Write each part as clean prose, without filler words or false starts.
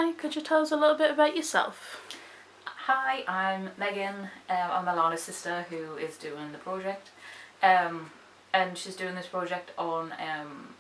Hi, could you tell us a little bit about yourself? Hi, I'm Megan. I'm Alana's sister who is doing the project. And she's doing this project on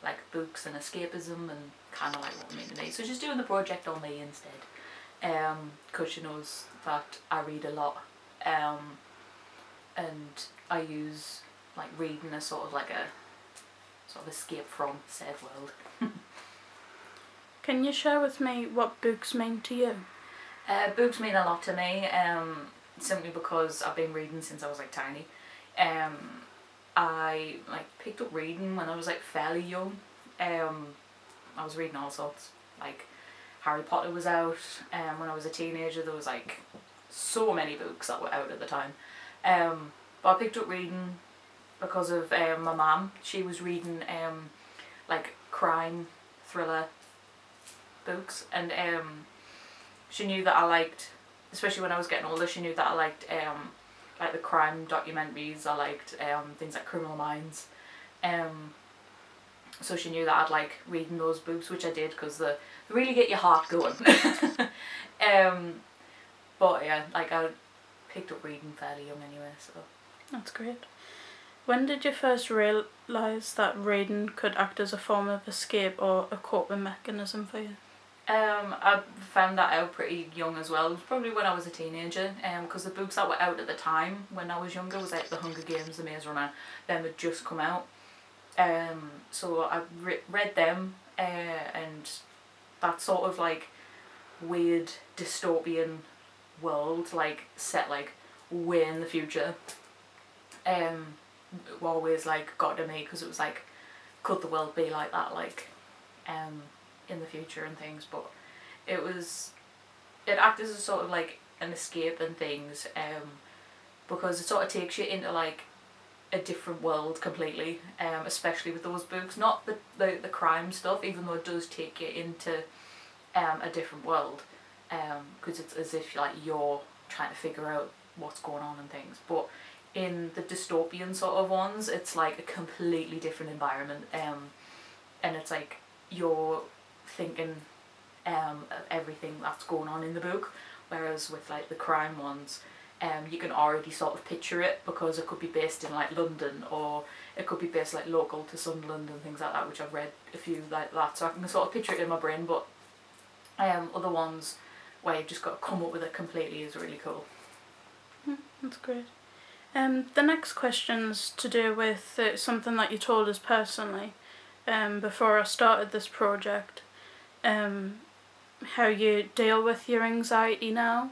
like books and escapism and kind of like what I mean to me. So she's doing the project on me instead. Because she knows that I read a lot. And I use like reading as sort of like a sort of escape from said world. Can you share with me what books mean to you? Books mean a lot to me, simply because I've been reading since I was like tiny. I like picked up reading when I was like fairly young. I was reading all sorts, like Harry Potter was out. When I was a teenager, there was like so many books that were out at the time. But I picked up reading because of my mum. She was reading like crime thriller books, and she knew that I liked, especially when I was getting older, she knew that I liked like the crime documentaries. I liked things like Criminal Minds. So she knew that I'd like reading those books, which I did because they really get your heart going. But yeah, like I picked up reading fairly young anyway, so. That's great. When did you first realise that reading could act as a form of escape or a coping mechanism for you? I found that out pretty young as well. It was probably when I was a teenager, because the books that were out at the time when I was younger was like The Hunger Games, The Maze Runner. Them had just come out. So I read them, and that sort of like weird dystopian world, like set like way in the future, always like got to me, because it was like, could the world be like that, like in the future and things. But it acted as a sort of like an escape and things, because it sort of takes you into like a different world completely, especially with those books. Not the crime stuff, even though it does take you into a different world, because it's as if like you're trying to figure out what's going on and things. But in the dystopian sort of ones, it's like a completely different environment, and it's like you're thinking of everything that's going on in the book, whereas with like the crime ones, you can already sort of picture it, because it could be based in like London, or it could be based like local to Sunderland and things like that, which I've read a few like that, so I can sort of picture it in my brain. But other ones where you've just got to come up with it completely is really cool. That's great. The next question's to do with something that you told us personally before I started this project, how you deal with your anxiety now.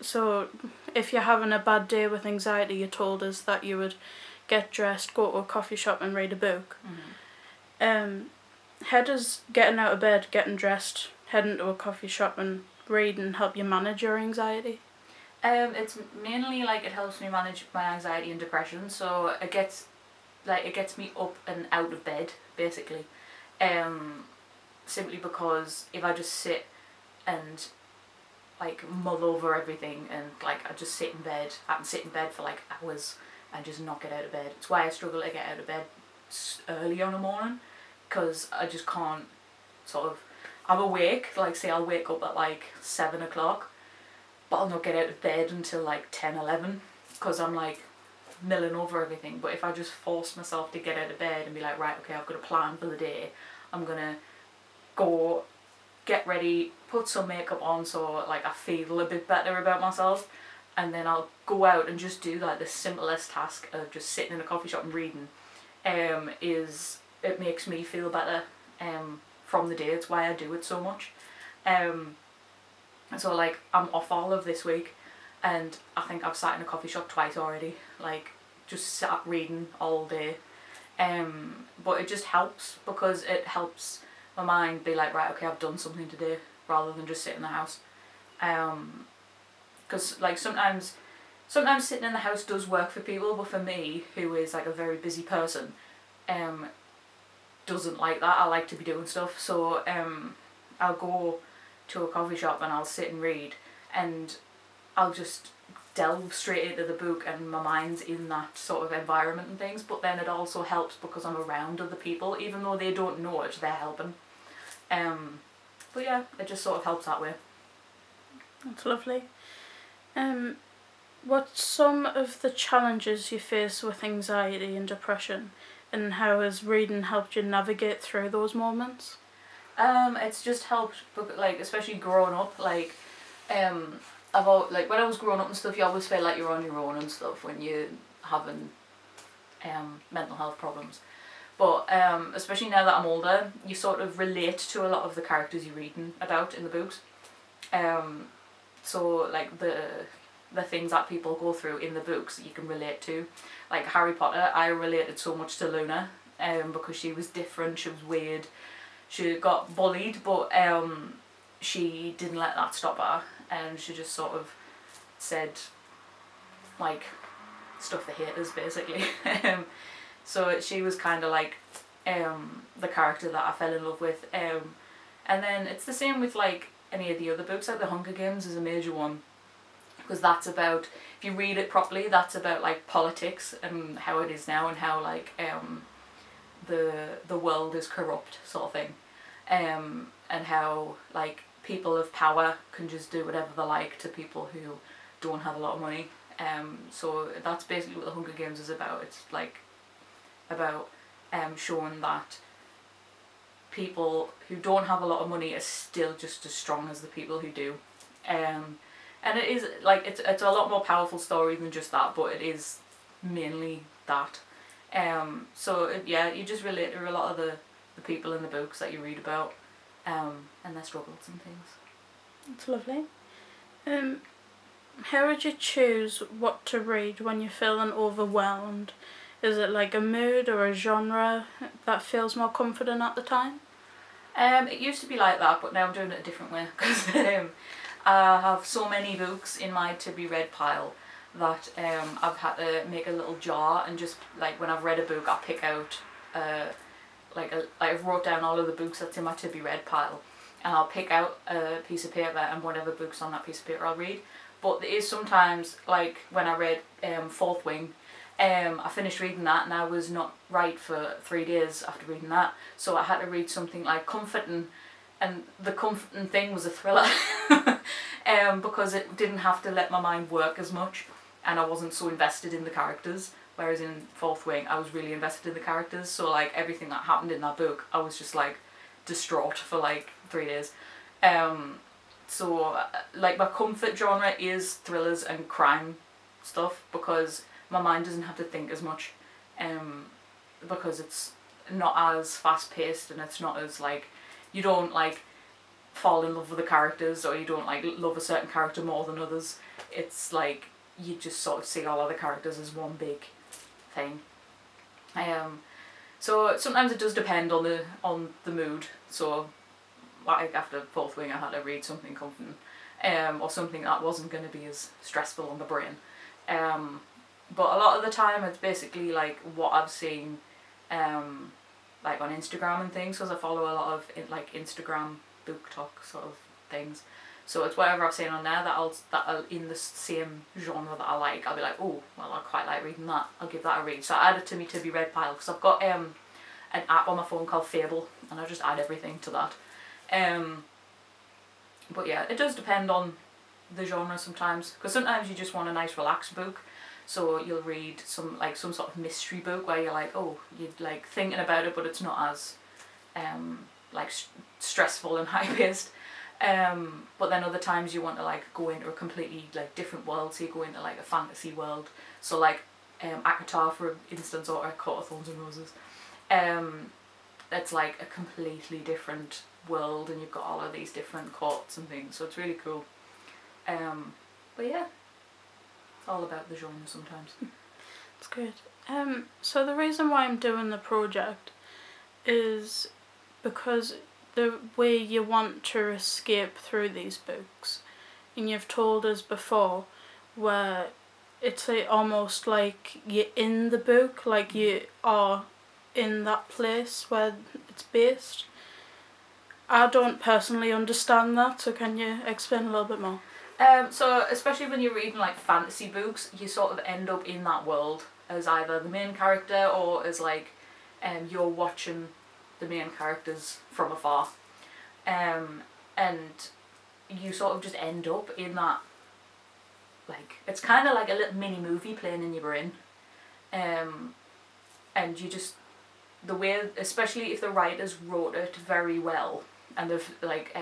So if you're having a bad day with anxiety, you told us that you would get dressed, go to a coffee shop and read a book. How does getting out of bed, getting dressed, heading to a coffee shop and reading help you manage your anxiety? It's mainly like it helps me manage my anxiety and depression, so it gets me up and out of bed basically, simply because if I just sit and like mull over everything, and like I just sit in bed, I can sit in bed for like hours and just not get out of bed. It's why I struggle to get out of bed early on the morning, because I just can't sort of, I'm awake, like say I'll wake up at like 7 o'clock, but I'll not get out of bed until like 10, 11, because I'm like milling over everything. But if I just force myself to get out of bed and be like, right, okay, I've got a plan for the day, I'm gonna go get ready, put some makeup on so like I feel a bit better about myself, and then I'll go out and just do like the simplest task of just sitting in a coffee shop and reading, it makes me feel better from the day. It's why I do it so much. So like I'm off all of this week, and I think I've sat in a coffee shop twice already, like just sat reading all day. But it just helps, because it helps my mind be like, right, okay, I've done something today, rather than just sit in the house. Because like sometimes sitting in the house does work for people, but for me, who is like a very busy person, doesn't like that. I like to be doing stuff, so I'll go to a coffee shop and I'll sit and read, and I'll just delve straight into the book, and my mind's in that sort of environment and things. But then it also helps because I'm around other people, even though they don't know it, they're helping. But yeah, it just sort of helps that way. That's lovely. What's some of the challenges you face with anxiety and depression, and how has reading helped you navigate through those moments? It's just helped, like, especially growing up, like, about, like, when I was growing up and stuff, you always feel like you're on your own and stuff when you're having mental health problems. But especially now that I'm older, you sort of relate to a lot of the characters you're reading about in the books. So like the things that people go through in the books you can relate to. Like Harry Potter, I related so much to Luna, because she was different, she was weird, she got bullied, but she didn't let that stop her, and she just sort of said, like, stuff the haters basically. So she was kind of like the character that I fell in love with. And then it's the same with like any of the other books, like The Hunger Games is a major one, because that's about, if you read it properly, that's about like politics and how it is now and how like the world is corrupt sort of thing, and how like people of power can just do whatever they like to people who don't have a lot of money. So that's basically what The Hunger Games is about. It's like about showing that people who don't have a lot of money are still just as strong as the people who do. And it is like it's a lot more powerful story than just that, but it is mainly that. So yeah, you just relate to a lot of the people in the books that you read about, and their struggles and things. That's lovely. How would you choose what to read when you're feeling overwhelmed? Is it like a mood or a genre that feels more comforting at the time? It used to be like that, but now I'm doing it a different way, because I have so many books in my to be read pile that I've had to make a little jar, and just like when I've read a book I pick out I've wrote down all of the books that's in my to be read pile, and I'll pick out a piece of paper and whatever book's on that piece of paper I'll read. But there is sometimes, like when I read Fourth Wing, I finished reading that and I was not right for 3 days after reading that, so I had to read something like comforting, and the comforting thing was a thriller. Because it didn't have to let my mind work as much, and I wasn't so invested in the characters, whereas in Fourth Wing I was really invested in the characters, so like everything that happened in that book I was just like distraught for like 3 days. So like my comfort genre is thrillers and crime stuff, because my mind doesn't have to think as much, because it's not as fast paced, and it's not as like, you don't like fall in love with the characters, or you don't like love a certain character more than others. It's like you just sort of see all other characters as one big thing. So sometimes it does depend on the mood. So like after Fourth Wing I had to read something comforting, or something that wasn't going to be as stressful on the brain. But a lot of the time it's basically like what I've seen like on Instagram and things, because I follow a lot of like Instagram book talk sort of things. So it's whatever I've seen on there that I'll in the same genre that I like, I'll be like, oh well, I quite like reading that, I'll give that a read. So I add it to me to be read pile, because I've got an app on my phone called Fable, and I just add everything to that. But yeah, it does depend on the genre sometimes, because sometimes you just want a nice relaxed book, so you'll read some sort of mystery book where you're like, oh, you're like thinking about it, but it's not as stressful and high paced. But then other times you want to like go into a completely like different world, so you go into like a fantasy world, so like ACOTAR for instance, or A Court of Thorns and Roses. It's like a completely different world, and you've got all of these different courts and things, so it's really cool. But yeah, it's all about the genre sometimes. That's good. So the reason why I'm doing the project is because the way you want to escape through these books, and you've told us before, where it's almost like you're in the book, like you are in that place where it's based. I don't personally understand that, so can you explain a little bit more? So especially when you're reading like fantasy books, you sort of end up in that world as either the main character, or as like you're watching the main characters from afar. and you sort of just end up in that, like, it's kind of like a little mini movie playing in your brain. And you just, the way, especially if the writers wrote it very well, and they've like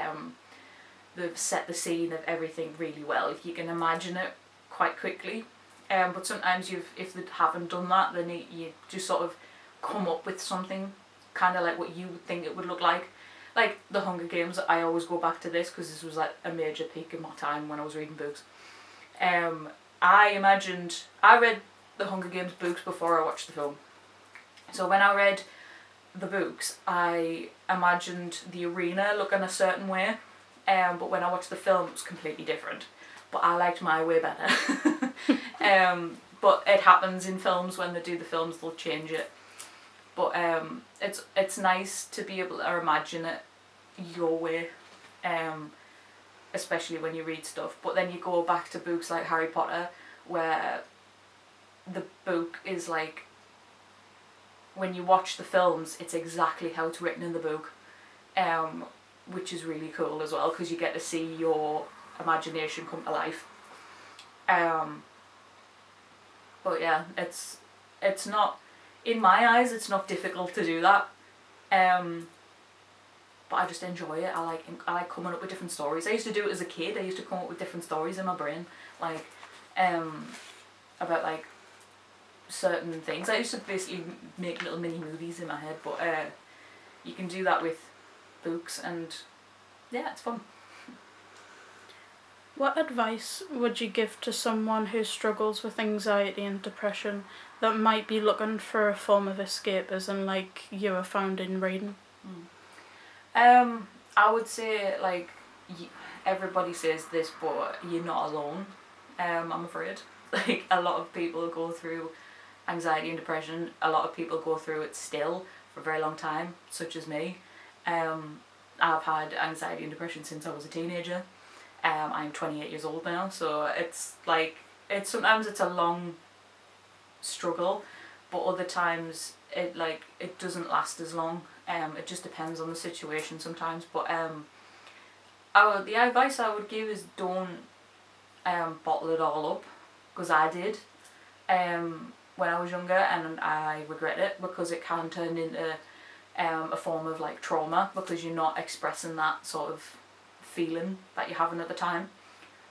they've set the scene of everything really well, you can imagine it quite quickly. But sometimes if they haven't done that, then you just sort of come up with something kind of like what you would think it would look like. Like the Hunger Games, I always go back to this because this was like a major peak in my time when I was reading books. I read the Hunger Games books before I watched the film. So when I read the books, I imagined the arena looking a certain way, but when I watched the film, it was completely different. But I liked my way better. But it happens in films, when they do the films, they'll change it. But it's nice to be able to imagine it your way, especially when you read stuff. But then you go back to books like Harry Potter, where the book is like, when you watch the films, it's exactly how it's written in the book, which is really cool as well, because you get to see your imagination come to life. But yeah, it's not, in my eyes, it's not difficult to do that. But I just enjoy it. I like coming up with different stories. I used to do it as a kid. I used to come up with different stories in my brain, like about like certain things. I used to basically make little mini movies in my head, but you can do that with books, and yeah, it's fun. What advice would you give to someone who struggles with anxiety and depression that might be looking for a form of escapism like you have found in reading? I would say, like, everybody says this, but you're not alone. I'm afraid. Like, a lot of people go through anxiety and depression. A lot of people go through it still for a very long time, such as me. I've had anxiety and depression since I was a teenager. I'm 28 years old now, so it's like, sometimes it's a long struggle, but other times it doesn't last as long. It just depends on the situation sometimes. But the advice I would give is, don't bottle it all up, because I did when I was younger, and I regret it, because it can turn into a form of like trauma, because you're not expressing that sort of feeling that you're having at the time.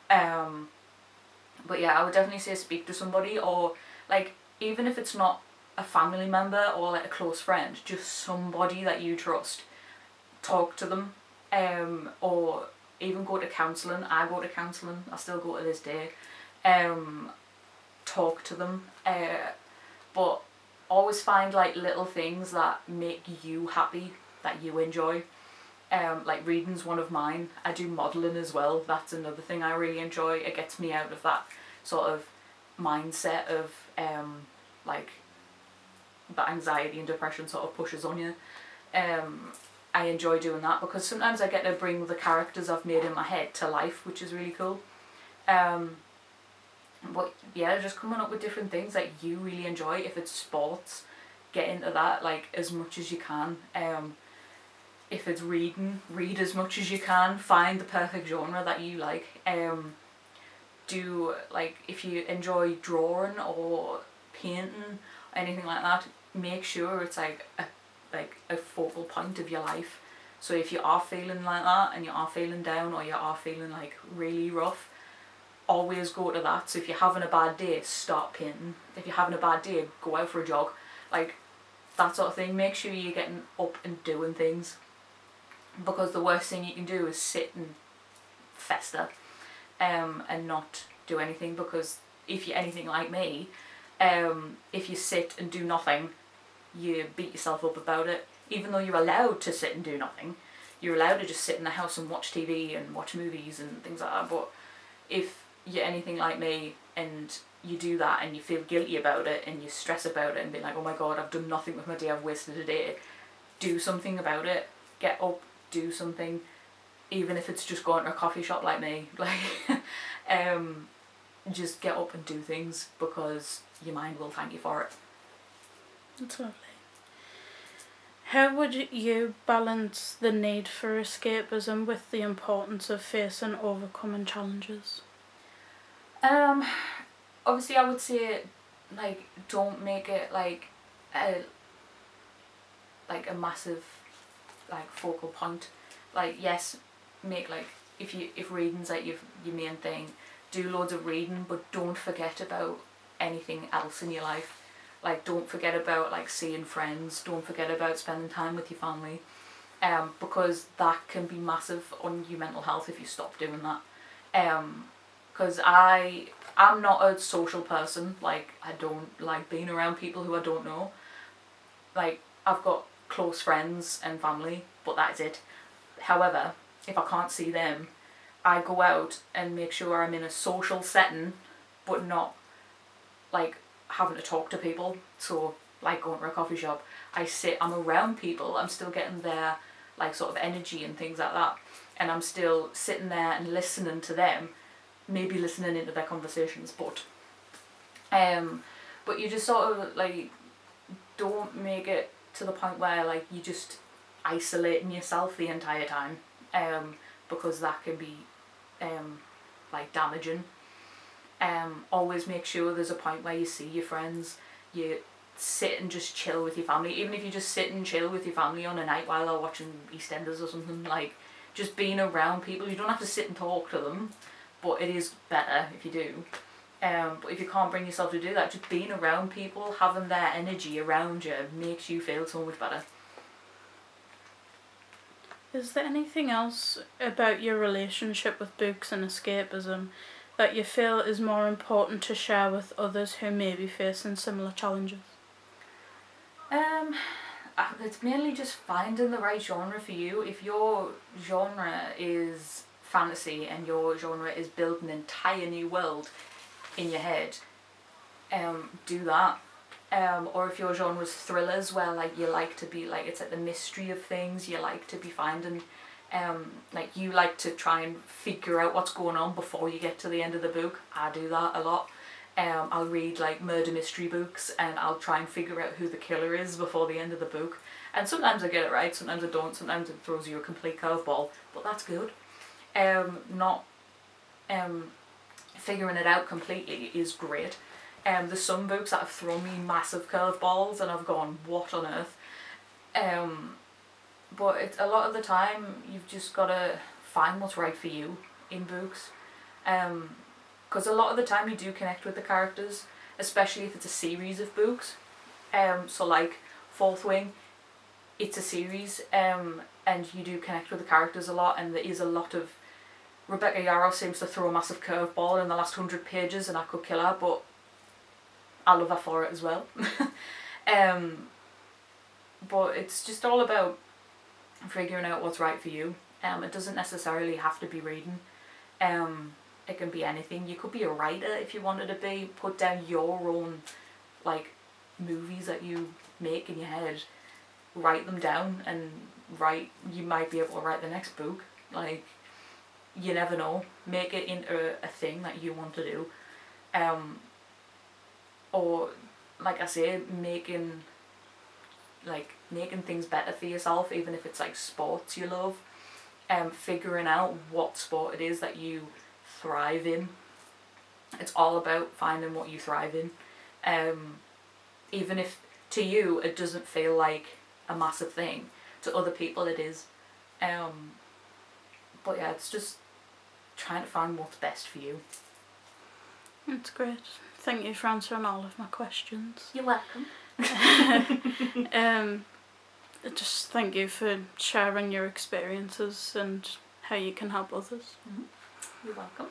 But yeah, I would definitely say speak to somebody, or like, even if it's not a family member or like a close friend, just somebody that you trust. Talk to them, or even go to counselling. I go to counselling. I still go to this day. Talk to them, but always find like little things that make you happy, that you enjoy. Like reading's one of mine. I do modelling as well. That's another thing I really enjoy. It gets me out of that sort of mindset of like that anxiety and depression sort of pushes on you. I enjoy doing that, because sometimes I get to bring the characters I've made in my head to life, which is really cool. But yeah, just coming up with different things that you really enjoy. If it's sports, get into that like as much as you can. If it's reading, read as much as you can. Find the perfect genre that you like. Do, like, if you enjoy drawing or painting, anything like that, make sure it's like a focal point of your life. So if you are feeling like that, and you are feeling down, or you are feeling like really rough, always go to that. So if you're having a bad day, start painting. If you're having a bad day, go out for a jog. Like, that sort of thing. Make sure you're getting up and doing things, because the worst thing you can do is sit and fester and not do anything. Because if you're anything like me, if you sit and do nothing, you beat yourself up about it. Even though you're allowed to sit and do nothing, you're allowed to just sit in the house and watch TV and watch movies and things like that. But if you're anything like me and you do that and you feel guilty about it and you stress about it and be like, oh my god, I've done nothing with my day, I've wasted a day, do something about it. Get up, do something, even if it's just going to a coffee shop like me. Like, just get up and do things, because your mind will thank you for it. That's lovely. How would you balance the need for escapism with the importance of facing overcoming challenges? Obviously I would say, like, don't make it like a massive, like, focal point. Like, yes, make, like, if reading's like your main thing, do loads of reading, but don't forget about anything else in your life. Like, don't forget about, like, seeing friends, don't forget about spending time with your family, because that can be massive on your mental health if you stop doing that. Because I'm not a social person. Like, I don't like being around people who I don't know. Like, I've got close friends and family, but that's it. However, if I can't see them, I go out and make sure I'm in a social setting, but not, like, having to talk to people. So, like, going to a coffee shop, I'm around people, I'm still getting their, like, sort of energy and things like that, and I'm still sitting there and listening to them, maybe listening into their conversations, but you just sort of, like, don't make it to the point where, like, you just isolating yourself the entire time, because that can be like, damaging. Always make sure there's a point where you see your friends, you sit and just chill with your family, even if you just sit and chill with your family on a night while they're watching EastEnders or something. Like, just being around people. You don't have to sit and talk to them, but it is better if you do. But if you can't bring yourself to do that, just being around people, having their energy around you, makes you feel so much better. Is there anything else about your relationship with books and escapism that you feel is more important to share with others who may be facing similar challenges? It's mainly just finding the right genre for you. If your genre is fantasy and your genre is building an entire new world in your head, do that. Or if your genre is thrillers, where, like, you like to be, like, it's like the mystery of things, you like to be finding, like, you like to try and figure out what's going on before you get to the end of the book. I do that a lot. I'll read, like, murder mystery books, and I'll try and figure out who the killer is before the end of the book. And sometimes I get it right, sometimes I don't, sometimes it throws you a complete curveball, but that's good. Not figuring it out completely is great. There's some books that have thrown me massive curveballs and I've gone, what on earth? But it's, a lot of the time, you've just got to find what's right for you in books. Because a lot of the time you do connect with the characters, especially if it's a series of books. So, like, Fourth Wing, it's a series, and you do connect with the characters a lot, and there is a lot of... Rebecca Yarros seems to throw a massive curveball in the last 100 pages and I could kill her, but I love her for it as well. But it's just all about figuring out what's right for you. It doesn't necessarily have to be reading. It can be anything. You could be a writer if you wanted to be. Put down your own, like, movies that you make in your head. Write them down and you might be able to write the next book. Like, you never know. Make it into a thing that you want to do. Or, like I say, making things better for yourself, even if it's, like, sports you love. Figuring out what sport it is that you thrive in. It's all about finding what you thrive in. Even if to you it doesn't feel like a massive thing, to other people it is. But yeah, it's just trying to find what's best for you. That's great. Thank you for answering all of my questions. You're welcome. Just thank you for sharing your experiences and how you can help others. You're welcome.